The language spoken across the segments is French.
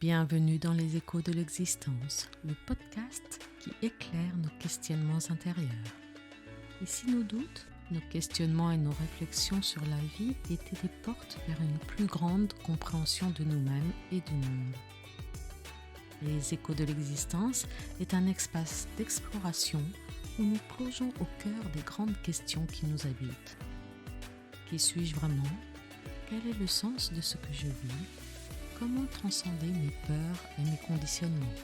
Bienvenue dans les échos de l'existence, le podcast qui éclaire nos questionnements intérieurs. Ici nos doutes, nos questionnements et nos réflexions sur la vie étaient des portes vers une plus grande compréhension de nous-mêmes et du monde. Les échos de l'existence est un espace d'exploration où nous plongeons au cœur des grandes questions qui nous habitent. Qui suis-je vraiment ? Quel est le sens de ce que je vis ? Comment transcender mes peurs et mes conditionnements ?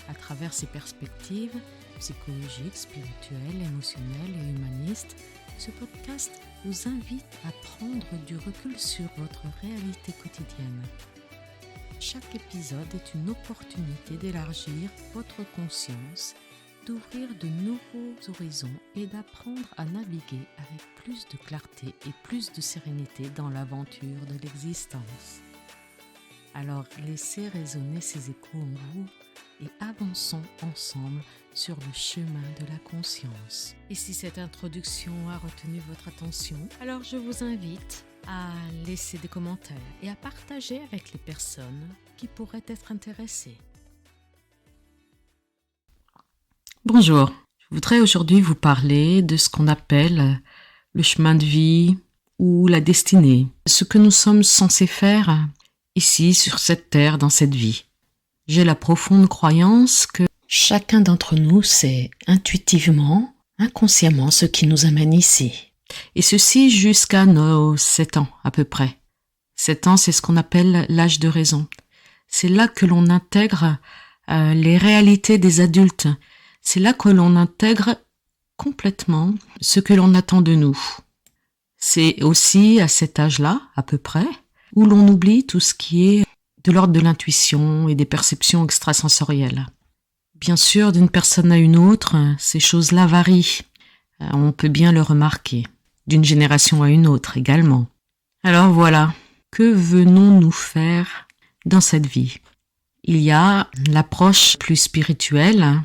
À travers ces perspectives psychologiques, spirituelles, émotionnelles et humanistes, ce podcast vous invite à prendre du recul sur votre réalité quotidienne. Chaque épisode est une opportunité d'élargir votre conscience, d'ouvrir de nouveaux horizons et d'apprendre à naviguer avec plus de clarté et plus de sérénité dans l'aventure de l'existence. Alors laissez résonner ces échos en vous et avançons ensemble sur le chemin de la conscience. Et si cette introduction a retenu votre attention, alors je vous invite à laisser des commentaires et à partager avec les personnes qui pourraient être intéressées. Bonjour, je voudrais aujourd'hui vous parler de ce qu'on appelle le chemin de vie ou la destinée, ce que nous sommes censés faire ici, sur cette terre, dans cette vie. J'ai la profonde croyance que chacun d'entre nous sait intuitivement, inconsciemment ce qui nous amène ici. Et ceci jusqu'à nos 7 ans à peu près. 7 ans, c'est ce qu'on appelle l'âge de raison. C'est là que l'on intègre les réalités des adultes. C'est là que l'on intègre complètement ce que l'on attend de nous. C'est aussi à cet âge-là, à peu près, où l'on oublie tout ce qui est de l'ordre de l'intuition et des perceptions extrasensorielles. Bien sûr, d'une personne à une autre, ces choses-là varient. On peut bien le remarquer. D'une génération à une autre également. Alors voilà, que venons-nous faire dans cette vie ? Il y a l'approche plus spirituelle,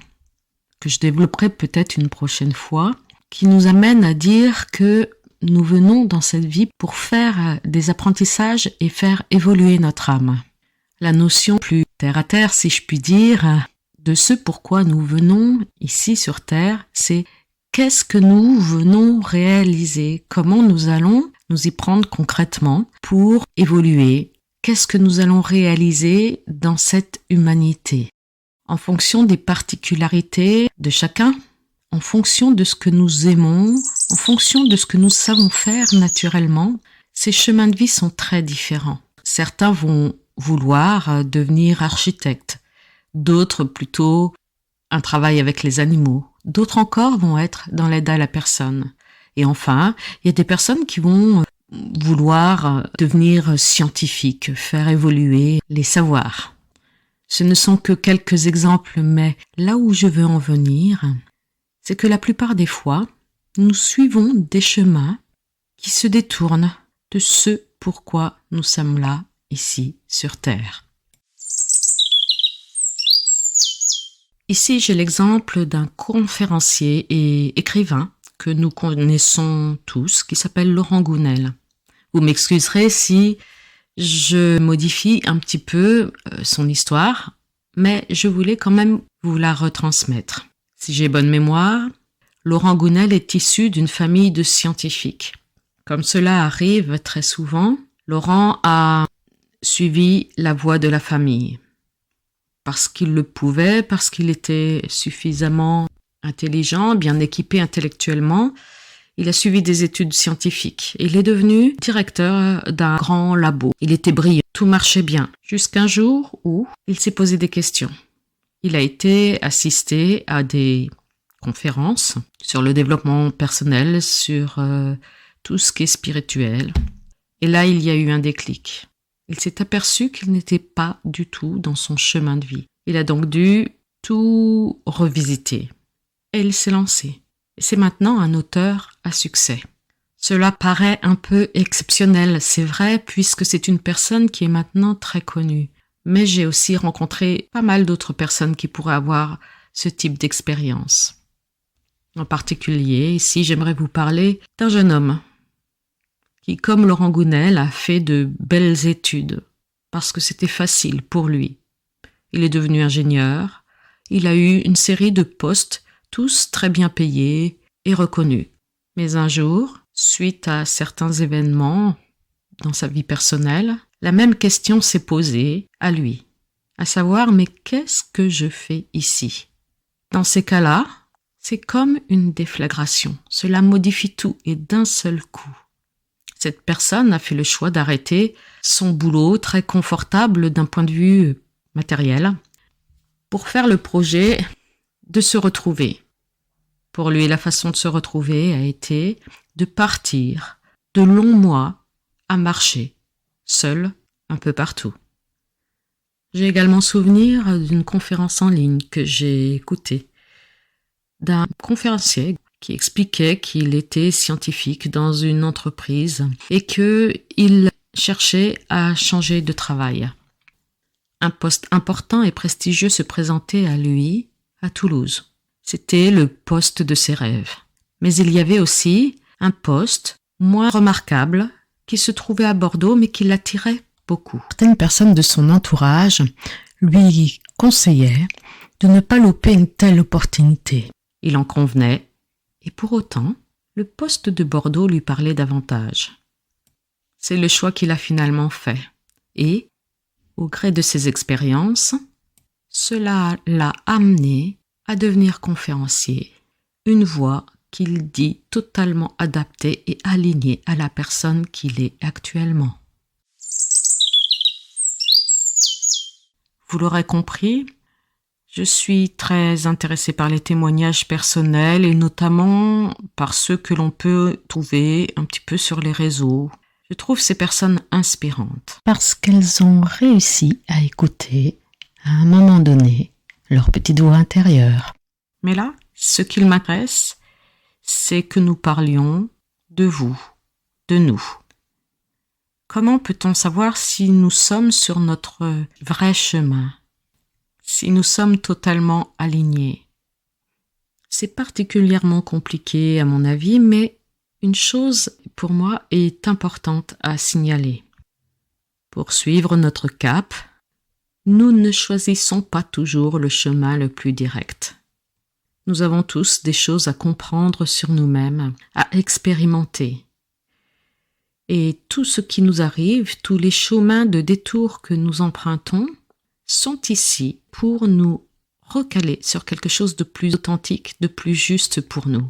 que je développerai peut-être une prochaine fois, qui nous amène à dire que nous venons dans cette vie pour faire des apprentissages et faire évoluer notre âme. La notion plus terre à terre, si je puis dire, de ce pourquoi nous venons ici sur terre, c'est qu'est-ce que nous venons réaliser, comment nous allons nous y prendre concrètement pour évoluer, qu'est-ce que nous allons réaliser dans cette humanité, en fonction des particularités de chacun, en fonction de ce que nous aimons, en fonction de ce que nous savons faire naturellement, ces chemins de vie sont très différents. Certains vont vouloir devenir architectes, d'autres plutôt un travail avec les animaux, d'autres encore vont être dans l'aide à la personne. Et enfin, il y a des personnes qui vont vouloir devenir scientifiques, faire évoluer les savoirs. Ce ne sont que quelques exemples, mais là où je veux en venir, c'est que la plupart des fois, nous suivons des chemins qui se détournent de ce pourquoi nous sommes là, ici, sur Terre. Ici, j'ai l'exemple d'un conférencier et écrivain que nous connaissons tous, qui s'appelle Laurent Gounelle. Vous m'excuserez si je modifie un petit peu son histoire, mais je voulais quand même vous la retransmettre. Si j'ai bonne mémoire, Laurent Gounelle est issu d'une famille de scientifiques. Comme cela arrive très souvent, Laurent a suivi la voie de la famille. Parce qu'il le pouvait, parce qu'il était suffisamment intelligent, bien équipé intellectuellement, il a suivi des études scientifiques. Il est devenu directeur d'un grand labo. Il était brillant, tout marchait bien, jusqu'un jour où il s'est posé des questions. Il a été assisté à des conférences sur le développement personnel, sur tout ce qui est spirituel. Et là, il y a eu un déclic. Il s'est aperçu qu'il n'était pas du tout dans son chemin de vie. Il a donc dû tout revisiter. Et il s'est lancé. Et c'est maintenant un auteur à succès. Cela paraît un peu exceptionnel, c'est vrai, puisque c'est une personne qui est maintenant très connue. Mais j'ai aussi rencontré pas mal d'autres personnes qui pourraient avoir ce type d'expérience. En particulier, ici, j'aimerais vous parler d'un jeune homme qui, comme Laurent Gounelle, a fait de belles études, parce que c'était facile pour lui. Il est devenu ingénieur. Il a eu une série de postes, tous très bien payés et reconnus. Mais un jour, suite à certains événements dans sa vie personnelle, la même question s'est posée à lui, à savoir, mais qu'est-ce que je fais ici? Dans ces cas-là, c'est comme une déflagration. Cela modifie tout et d'un seul coup. Cette personne a fait le choix d'arrêter son boulot très confortable d'un point de vue matériel pour faire le projet de se retrouver. Pour lui, la façon de se retrouver a été de partir de longs mois à marcher, seul, un peu partout. J'ai également souvenir d'une conférence en ligne que j'ai écoutée d'un conférencier qui expliquait qu'il était scientifique dans une entreprise et qu'il cherchait à changer de travail. Un poste important et prestigieux se présentait à lui à Toulouse. C'était le poste de ses rêves. Mais il y avait aussi un poste moins remarquable qui se trouvait à Bordeaux mais qui l'attirait beaucoup. Certaines personnes de son entourage lui conseillaient de ne pas louper une telle opportunité. Il en convenait, et pour autant, le poste de Bordeaux lui parlait davantage. C'est le choix qu'il a finalement fait, et, au gré de ses expériences, cela l'a amené à devenir conférencier, une voie qu'il dit totalement adaptée et alignée à la personne qu'il est actuellement. Vous l'aurez compris, je suis très intéressée par les témoignages personnels et notamment par ceux que l'on peut trouver un petit peu sur les réseaux. Je trouve ces personnes inspirantes. Parce qu'elles ont réussi à écouter, à un moment donné, leur petite voix intérieure. Mais là, ce qu'il m'intéresse, c'est que nous parlions de vous, de nous. Comment peut-on savoir si nous sommes sur notre vrai chemin, si nous sommes totalement alignés? C'est particulièrement compliqué à mon avis, mais une chose pour moi est importante à signaler. Pour suivre notre cap, nous ne choisissons pas toujours le chemin le plus direct. Nous avons tous des choses à comprendre sur nous-mêmes, à expérimenter. Et tout ce qui nous arrive, tous les chemins de détour que nous empruntons, sont ici pour nous recaler sur quelque chose de plus authentique, de plus juste pour nous.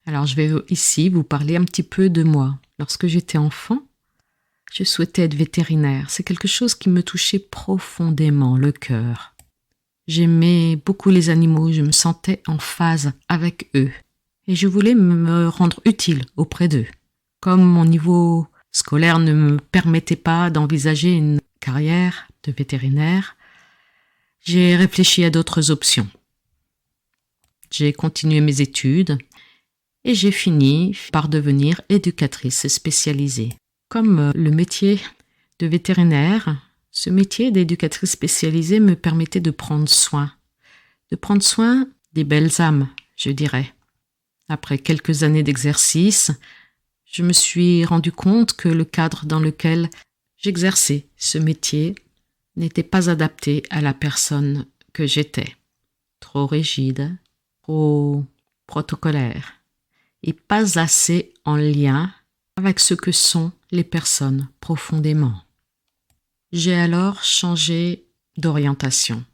Alors je vais ici vous parler un petit peu de moi. Lorsque j'étais enfant, je souhaitais être vétérinaire. C'est quelque chose qui me touchait profondément le cœur. J'aimais beaucoup les animaux, je me sentais en phase avec eux. Et je voulais me rendre utile auprès d'eux. Comme mon niveau scolaire ne me permettait pas d'envisager une carrière de vétérinaire, j'ai réfléchi à d'autres options. J'ai continué mes études et j'ai fini par devenir éducatrice spécialisée. Comme le métier de vétérinaire, ce métier d'éducatrice spécialisée me permettait de prendre soin des belles âmes, je dirais. Après quelques années d'exercice, je me suis rendu compte que le cadre dans lequel j'exerçais ce métier n'était pas adapté à la personne que j'étais. Trop rigide, trop protocolaire et pas assez en lien avec ce que sont les personnes profondément. J'ai alors changé d'orientation.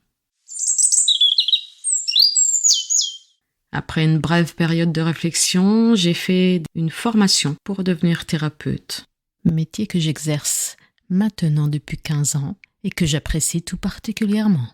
Après une brève période de réflexion, j'ai fait une formation pour devenir thérapeute. Métier que j'exerce maintenant depuis 15 ans et que j'apprécie tout particulièrement.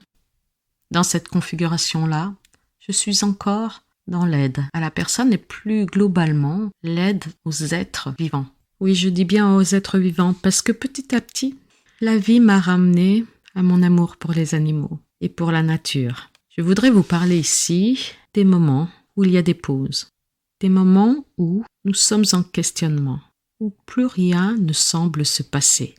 Dans cette configuration-là, je suis encore dans l'aide à la personne et plus globalement l'aide aux êtres vivants. Oui, je dis bien aux êtres vivants parce que petit à petit, la vie m'a ramené à mon amour pour les animaux et pour la nature. Je voudrais vous parler ici des moments où il y a des pauses, des moments où nous sommes en questionnement, où plus rien ne semble se passer.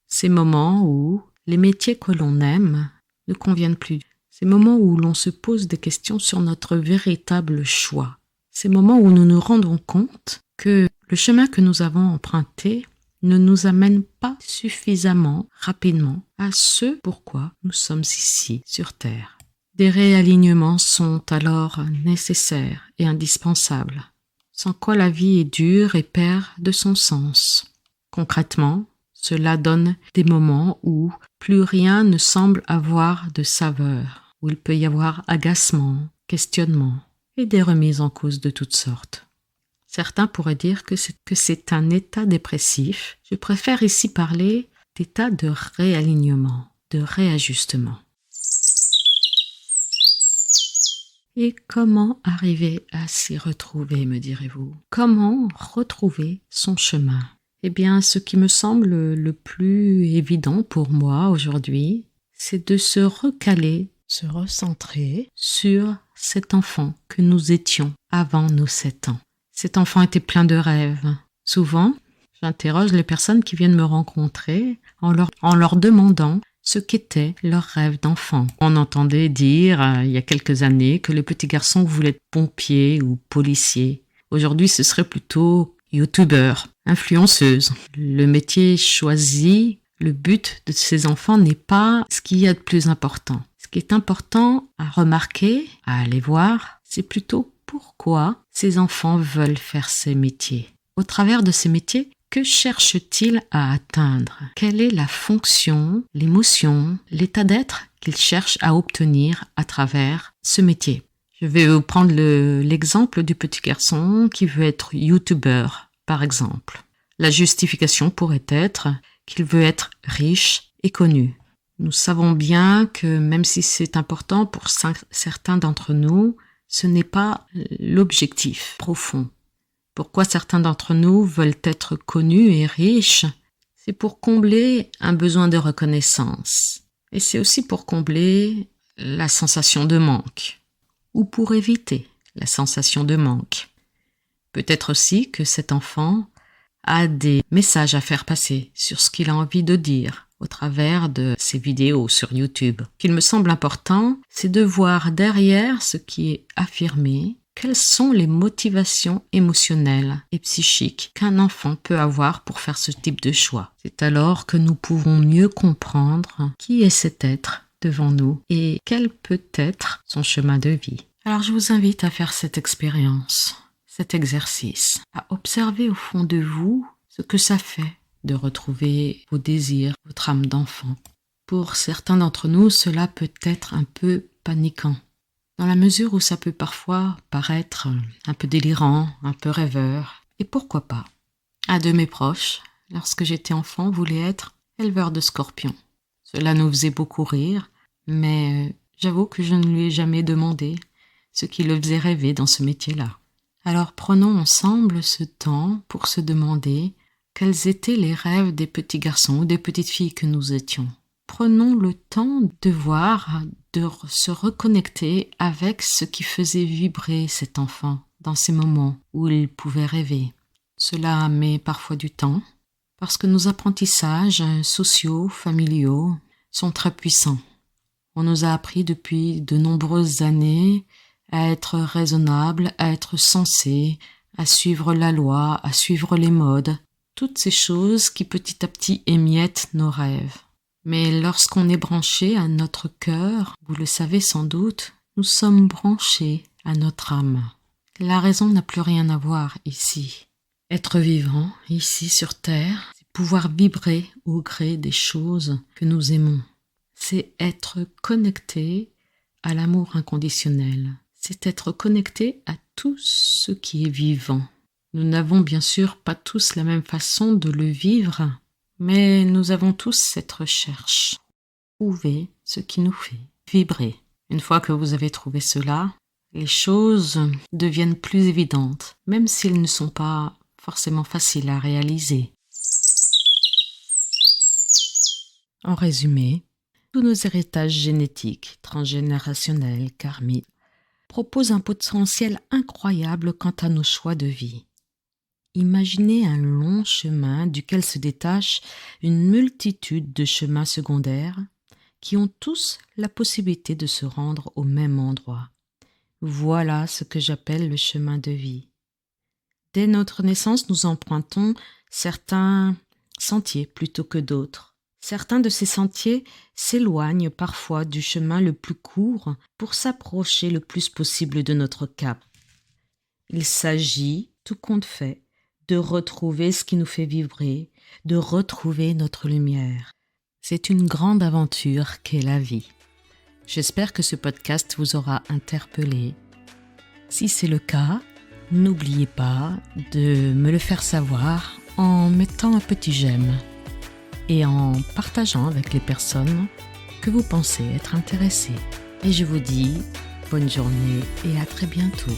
Ces moments où les métiers que l'on aime ne conviennent plus. Ces moments où l'on se pose des questions sur notre véritable choix. Ces moments où nous nous rendons compte que le chemin que nous avons emprunté ne nous amène pas suffisamment rapidement à ce pourquoi nous sommes ici sur Terre. Des réalignements sont alors nécessaires et indispensables, sans quoi la vie est dure et perd de son sens. Concrètement, cela donne des moments où plus rien ne semble avoir de saveur, où il peut y avoir agacement, questionnement et des remises en cause de toutes sortes. Certains pourraient dire que c'est un état dépressif. Je préfère ici parler d'état de réalignement, de réajustement. Et comment arriver à s'y retrouver, me direz-vous? Comment retrouver son chemin? Eh bien, ce qui me semble le plus évident pour moi aujourd'hui, c'est de se recaler, se recentrer sur cet enfant que nous étions avant nos 7 ans. Cet enfant était plein de rêves. Souvent, j'interroge les personnes qui viennent me rencontrer en leur demandant ce qu'était leur rêve d'enfant. On entendait dire, il y a quelques années, que les petits garçons voulaient être pompiers ou policiers. Aujourd'hui, ce serait plutôt youtubeur, influenceuse. Le métier choisi, le but de ces enfants n'est pas ce qu'il y a de plus important. Ce qui est important à remarquer, à aller voir, c'est plutôt pourquoi ces enfants veulent faire ces métiers. Au travers de ces métiers, que cherchent-ils à atteindre? Quelle est la fonction, l'émotion, l'état d'être qu'ils cherchent à obtenir à travers ce métier? Je vais vous prendre l'exemple du petit garçon qui veut être youtubeur, par exemple. La justification pourrait être qu'il veut être riche et connu. Nous savons bien que même si c'est important pour certains d'entre nous, ce n'est pas l'objectif profond. Pourquoi certains d'entre nous veulent être connus et riches? C'est pour combler un besoin de reconnaissance. Et c'est aussi pour combler la sensation de manque. Ou pour éviter la sensation de manque. Peut-être aussi que cet enfant a des messages à faire passer sur ce qu'il a envie de dire au travers de ses vidéos sur YouTube. Ce qu'il me semble important, c'est de voir derrière ce qui est affirmé, quelles sont les motivations émotionnelles et psychiques qu'un enfant peut avoir pour faire ce type de choix. C'est alors que nous pouvons mieux comprendre qui est cet être devant nous et quel peut être son chemin de vie. Alors je vous invite à faire cette expérience, cet exercice, à observer au fond de vous ce que ça fait de retrouver vos désirs, votre âme d'enfant. Pour certains d'entre nous, cela peut être un peu paniquant, dans la mesure où ça peut parfois paraître un peu délirant, un peu rêveur. Et pourquoi pas? Un de mes proches, lorsque j'étais enfant, voulait être éleveur de scorpions. Cela nous faisait beaucoup rire, mais j'avoue que je ne lui ai jamais demandé ce qui le faisait rêver dans ce métier-là. Alors prenons ensemble ce temps pour se demander quels étaient les rêves des petits garçons ou des petites filles que nous étions. Prenons le temps de voir, de se reconnecter avec ce qui faisait vibrer cet enfant dans ces moments où il pouvait rêver. Cela met parfois du temps, parce que nos apprentissages sociaux, familiaux sont très puissants. On nous a appris depuis de nombreuses années à être raisonnable, à être sensé, à suivre la loi, à suivre les modes, toutes ces choses qui petit à petit émiettent nos rêves. Mais lorsqu'on est branché à notre cœur, vous le savez sans doute, nous sommes branchés à notre âme. La raison n'a plus rien à voir ici. Être vivant, ici sur Terre, c'est pouvoir vibrer au gré des choses que nous aimons. C'est être connecté à l'amour inconditionnel. C'est être connecté à tout ce qui est vivant. Nous n'avons bien sûr pas tous la même façon de le vivre, mais nous avons tous cette recherche. Trouver ce qui nous fait vibrer. Une fois que vous avez trouvé cela, les choses deviennent plus évidentes, même si elles ne sont pas forcément faciles à réaliser. En résumé, tous nos héritages génétiques, transgénérationnels, karmiques, proposent un potentiel incroyable quant à nos choix de vie. Imaginez un long chemin duquel se détache une multitude de chemins secondaires qui ont tous la possibilité de se rendre au même endroit. Voilà ce que j'appelle le chemin de vie. Dès notre naissance, nous empruntons certains sentiers plutôt que d'autres. Certains de ces sentiers s'éloignent parfois du chemin le plus court pour s'approcher le plus possible de notre cap. Il s'agit, tout compte fait, de retrouver ce qui nous fait vibrer, de retrouver notre lumière. C'est une grande aventure qu'est la vie. J'espère que ce podcast vous aura interpellé. Si c'est le cas, n'oubliez pas de me le faire savoir en mettant un petit j'aime et en partageant avec les personnes que vous pensez être intéressées. Et je vous dis bonne journée et à très bientôt.